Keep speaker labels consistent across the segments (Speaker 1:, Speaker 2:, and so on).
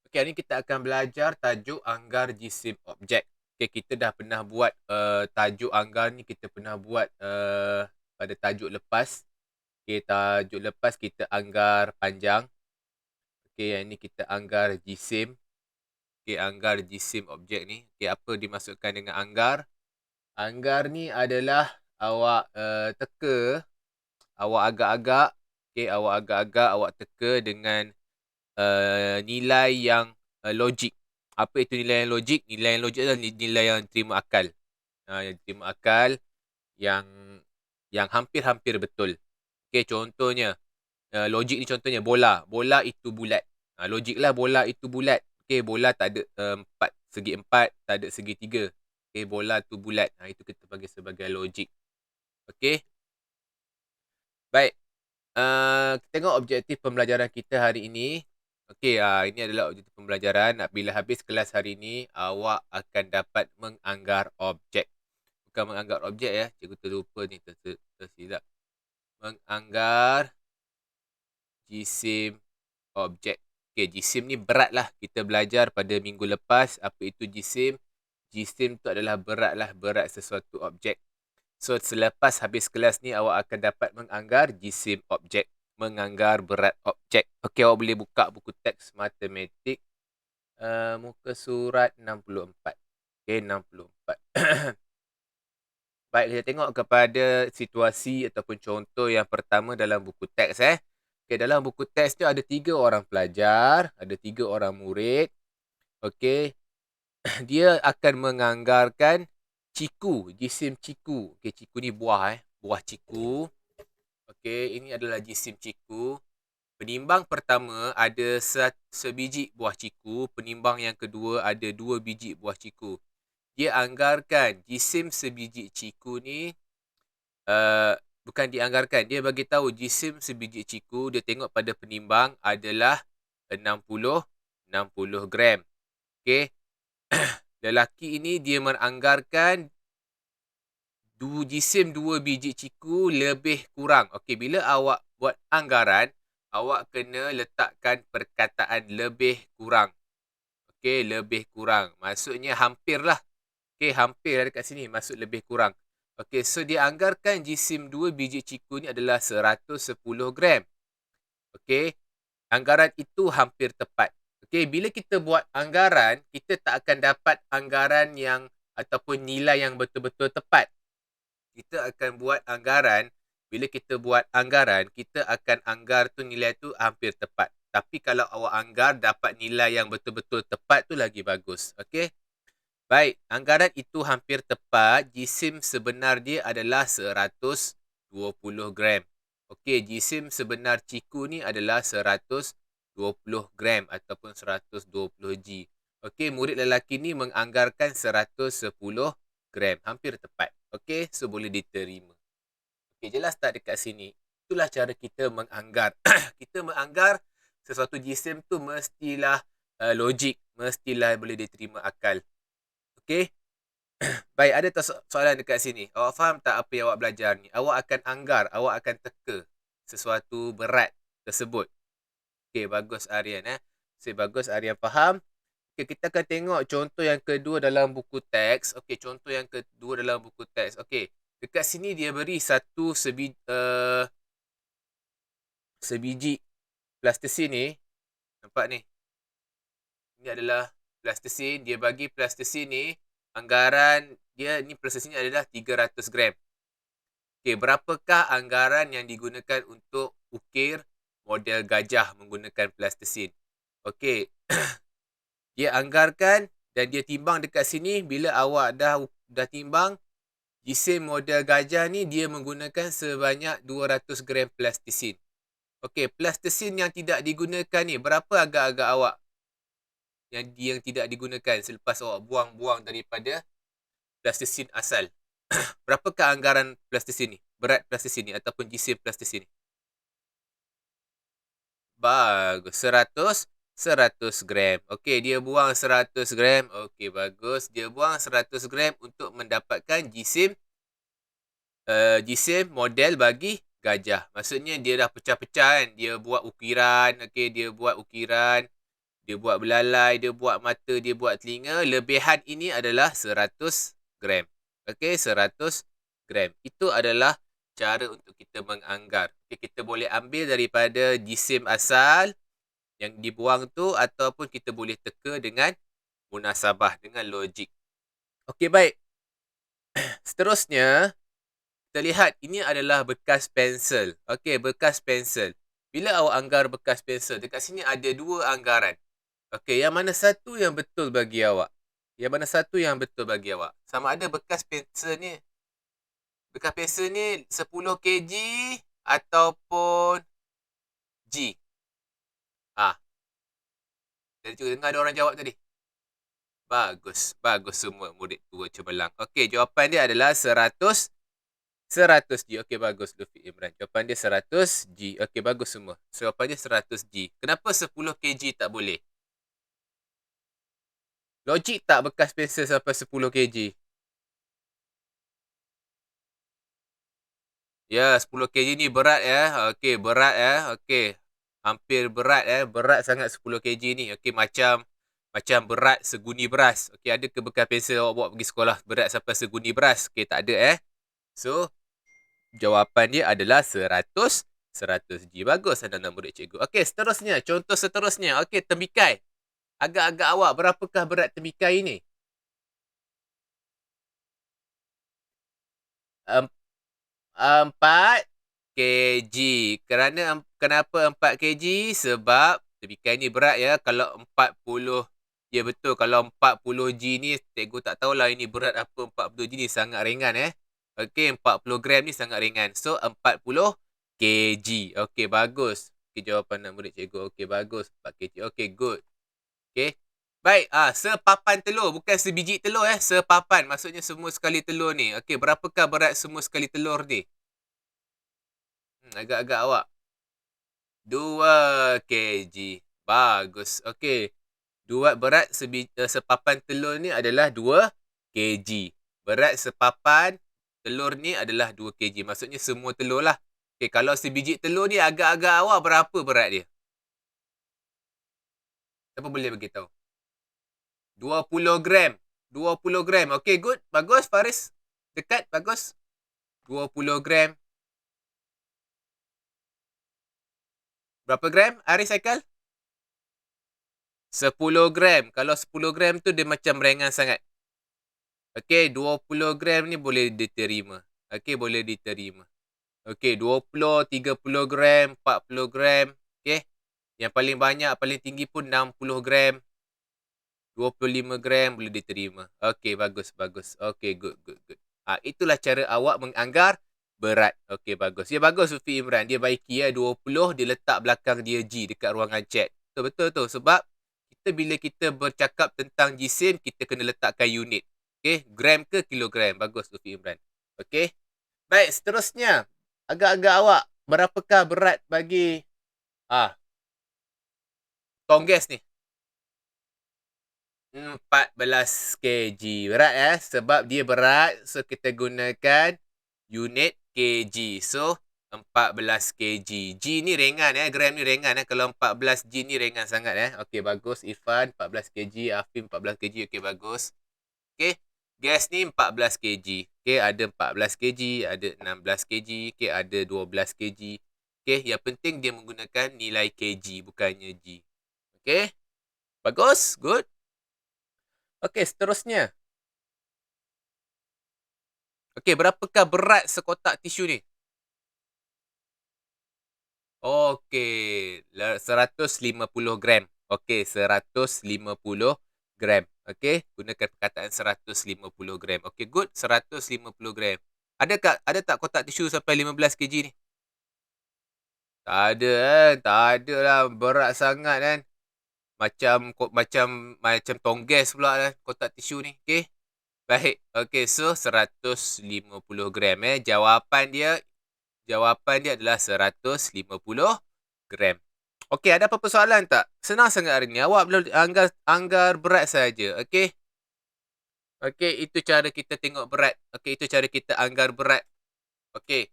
Speaker 1: Okey, hari ni kita akan belajar tajuk anggar jisim objek. Okey, kita dah pernah buat tajuk anggar ni kita pernah buat pada tajuk lepas. Okey, tajuk lepas kita anggar panjang. Okey, yang ni kita anggar jisim. Okey, anggar jisim objek ni. Okey, apa dimaksudkan dengan anggar? Anggar ni adalah awak teka, awak agak-agak, okey, awak agak-agak awak teka dengan nilai yang logik. Apa itu nilai yang logik? Nilai yang logik adalah nilai yang terima akal. Yang terima akal, yang yang hampir-hampir betul. Okey, contohnya, logik ni contohnya bola. Bola itu bulat. Logiklah bola itu bulat. Okey, bola tak ada segi empat, tak ada segi tiga. Okey, bola tu bulat. Itu kita panggil sebagai logik. Okey, baik. Kita tengok objektif pembelajaran kita hari ini. Okey, ini adalah objektif pembelajaran. Bila habis kelas hari ini, awak akan dapat menganggar objek. Bukan menganggar objek ya, cikgu terlupa ni, tersilap. Menganggar jisim objek. Okey, jisim ni beratlah. Kita belajar pada minggu lepas apa itu jisim. Jisim tu adalah berat sesuatu objek. So, selepas habis kelas ni, awak akan dapat menganggar jisim objek. Menganggar berat objek. Okey, awak boleh buka buku teks matematik. Muka surat 64. Okey, 64. Baik, kita tengok kepada situasi ataupun contoh yang pertama dalam buku teks. Okey, dalam buku teks tu ada 3 orang pelajar, ada 3 orang murid. Okey, dia akan menganggarkan ciku, jisim ciku. Okey, ciku ni buah buah ciku. Okey, ini adalah jisim ciku. Penimbang pertama ada sebiji buah ciku, penimbang yang kedua ada 2 biji buah ciku. Dia anggarkan jisim sebiji ciku ni, bukan dianggarkan, dia bagi tahu jisim sebiji ciku, dia tengok pada penimbang adalah 60 gram. Okey. Lelaki ini dia menganggarkan jisim 2 biji ciku lebih kurang. Okey, bila awak buat anggaran, awak kena letakkan perkataan lebih kurang. Okey, lebih kurang. Maksudnya hampir lah. Okey, hampir dekat sini maksud lebih kurang. Okey, so dia anggarkan jisim 2 biji ciku ni adalah 110 gram. Okey, anggaran itu hampir tepat. Okey, bila kita buat anggaran, kita tak akan dapat anggaran yang ataupun nilai yang betul-betul tepat. Kita akan buat anggaran, bila kita buat anggaran, kita akan anggar tu nilai tu hampir tepat. Tapi kalau awak anggar dapat nilai yang betul-betul tepat tu lagi bagus. Okey. Baik, anggaran itu hampir tepat. Jisim sebenar dia adalah 120 gram. Okey, jisim sebenar ciku ni adalah 120 gram ataupun 120 G. Okey, murid lelaki ni menganggarkan 110 gram. Hampir tepat. Okey, so boleh diterima. Okey, jelas tak dekat sini? Itulah cara kita menganggar. Kita menganggar sesuatu jisim tu mestilah logik. Mestilah boleh diterima akal. Okey. Baik, ada tak soalan dekat sini? Awak faham tak apa yang awak belajar ni? Awak akan anggar, awak akan teka sesuatu berat tersebut. Okey, bagus Aryan. Bagus Aryan faham. Okey, kita akan tengok contoh yang kedua dalam buku teks. Okey, contoh yang kedua dalam buku teks. Okey, dekat sini dia beri satu sebiji plastisin ni. Nampak ni? Ini adalah plastisin. Dia bagi plastisin ni, anggaran dia ni plastisin adalah 300 gram. Okey, berapakah anggaran yang digunakan untuk ukir model gajah menggunakan plastisin? Okey, dia anggarkan dan dia timbang dekat sini. Bila awak dah timbang, jisim model gajah ni dia menggunakan sebanyak 200 gram plastisin. Okey, plastisin yang tidak digunakan ni, berapa agak-agak awak yang tidak digunakan selepas awak buang-buang daripada plastisin asal? Berapakah anggaran plastisin ni? Berat plastisin ni ataupun jisim plastisin ni? Bagus. 100 gram. Okey, dia buang 100 gram. Okey, bagus. Dia buang 100 gram untuk mendapatkan jisim model bagi gajah. Maksudnya dia dah pecah-pecah kan. Dia buat ukiran. Okey, dia buat ukiran. Dia buat belalai, dia buat mata, dia buat telinga. Lebihan ini adalah 100 gram. Okey, 100 gram. Itu adalah cara untuk kita menganggar. Okay, kita boleh ambil daripada jisim asal yang dibuang tu ataupun kita boleh teka dengan munasabah, dengan logik. Okey, baik. Seterusnya, kita lihat ini adalah bekas pensel. Okey, bekas pensel. Bila awak anggar bekas pensel, dekat sini ada 2 anggaran. Okey, yang mana satu yang betul bagi awak? Yang mana satu yang betul bagi awak? Sama ada bekas pensel ni 10 kg ataupun G. Jadi cuba dengar ada orang jawab tadi. Bagus. Bagus semua murid tua cemerlang. Okey, jawapan dia adalah 100 G. Okey, bagus Lufi Imran. Jawapan dia 100 G. Okey, bagus semua. Jawapan dia 100 G. Kenapa 10 kg tak boleh? Logik tak bekas pensel sampai 10 kg? Ya, 10 kg ni berat ya. Okey, berat ya. Okey. Hampir berat ya. Berat sangat 10 kg ni. Okey, macam berat seguni beras. Okey, ada ke bekas pensel awak bawa pergi sekolah berat sampai seguni beras? Okey, tak ada. So, jawapan dia adalah 100 G. Bagus anak-anak murid cikgu. Okey, seterusnya. Contoh seterusnya. Okey, temikai. Agak-agak awak, berapakah berat temikai ini? 4 kg. Kenapa 4 kg? Sebab temikai ni berat ya. Kalau 40, ya betul. Kalau 40 G ni, cikgu tak tahulah ini berat apa 40 G ni. Sangat ringan Okey, 40 gram ni sangat ringan. So, 40 kg. Okey, bagus. Okey, jawapan anak murid cikgu. Okey, bagus. 4 kg. Okey, good. Okey. Baik, sepapan telur. Bukan sebiji telur Sepapan. Maksudnya semua sekali telur ni. Okey, berapakah berat semua sekali telur ni? Agak-agak awak. 2 kg. Bagus. Okey. Berat sepapan telur ni adalah 2 kg. Berat sepapan telur ni adalah 2 kg. Maksudnya semua telur lah. Okey, kalau sebiji telur ni agak-agak awak berapa berat dia? Siapa boleh beritahu? 20 gram. 20 gram. Okey, good. Bagus, Faris. Dekat, bagus. 20 gram. Berapa gram, Aris Aikal? 10 gram. Kalau 10 gram tu dia macam ringan sangat. Okey, 20 gram ni boleh diterima. Okey, boleh diterima. Okey, 20, 30 gram, 40 gram. Okey. Yang paling banyak, paling tinggi pun 60 gram. 25 gram boleh diterima. Okey, bagus, bagus. Okey, good, good, good. Itulah cara awak menganggar berat. Okey, bagus. Ya, bagus Sufi Imran. Dia baiki 20, dia letak belakang dia G dekat ruangan chat. Betul tu. Sebab bila kita bercakap tentang jisim, kita kena letakkan unit. Okey, gram ke kilogram. Bagus Sufi Imran. Okey. Baik, seterusnya. Agak-agak awak, berapakah berat bagi tongges ni? 14 kg. Berat sebab dia berat. So, kita gunakan unit kg. So, 14 kg. G ni ringan gram ni ringan Kalau 14 G ni ringan sangat Okey, bagus. Irfan 14 kg. Afim 14 kg. Okey, bagus. Okey. Gas ni 14 kg. Okey, ada 14 kg, ada 16 kg, okey, ada 12 kg. Okey, yang penting dia menggunakan nilai kg bukannya G. Okey. Bagus. Good. Okey, seterusnya. Okey, berapakah berat sekotak tisu ni? Okey, 150 gram. Okey, 150 gram. Okey, gunakan perkataan 150 gram. Okey, good. 150 gram. Ada tak kotak tisu sampai 15 kg ni? Tak ada Tak ada lah. Berat sangat Macam tongges pula kotak tisu ni. Okey. Baik. Okey, so 150 gram Jawapan dia adalah 150 gram. Okey, ada apa-apa soalan tak? Senang sangat hari ni. Awak belum anggar berat saja. Okey. Okey, itu cara kita tengok berat. Okey, itu cara kita anggar berat. Okey.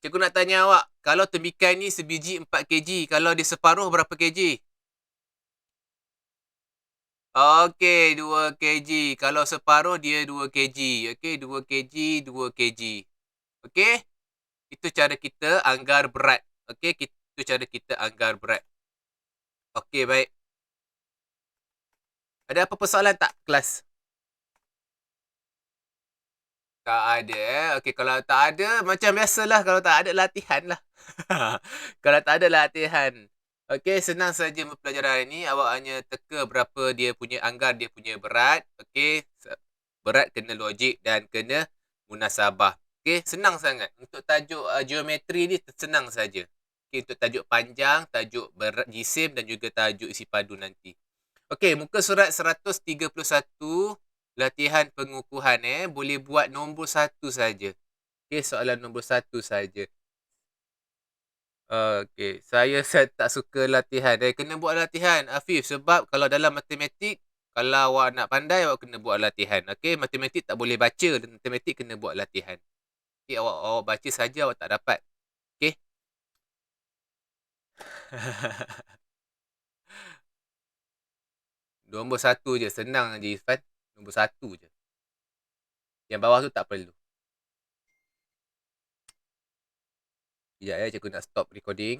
Speaker 1: Cikgu nak tanya awak, kalau temikai ni sebiji 4 kg, kalau dia separuh berapa kg? Okey, 2 kg. Kalau separuh dia 2 kg. Okey, 2 kg, 2 kg. Okey? Itu cara kita anggar berat. Okey, itu cara kita anggar berat. Okey, baik. Ada apa persoalan tak kelas? Tak ada Okey, kalau tak ada macam biasalah, kalau tak ada latihan lah. Kalau tak ada latihan. Okey, senang saja pelajaran hari ni. Awak hanya teka berapa dia punya anggar, dia punya berat. Okey, berat kena logik dan kena munasabah. Okey, senang sangat. Untuk tajuk geometri ni senang saja. Okey, untuk tajuk panjang, tajuk berat jisim dan juga tajuk isi padu nanti. Okey, muka surat 131, latihan pengukuhan boleh buat nombor 1 saja. Okey, soalan nombor 1 saja. Okey, saya tak suka latihan. Kena buat latihan, Afif. Sebab kalau dalam matematik, kalau awak nak pandai, awak kena buat latihan. Okey, matematik tak boleh baca, matematik kena buat latihan. Okey, awak baca saja awak tak dapat. Okey? Nombor 1 je, senang je Irfan. Nombor 1 je. Yang bawah tu tak perlu. Sekejap cikgu nak stop recording.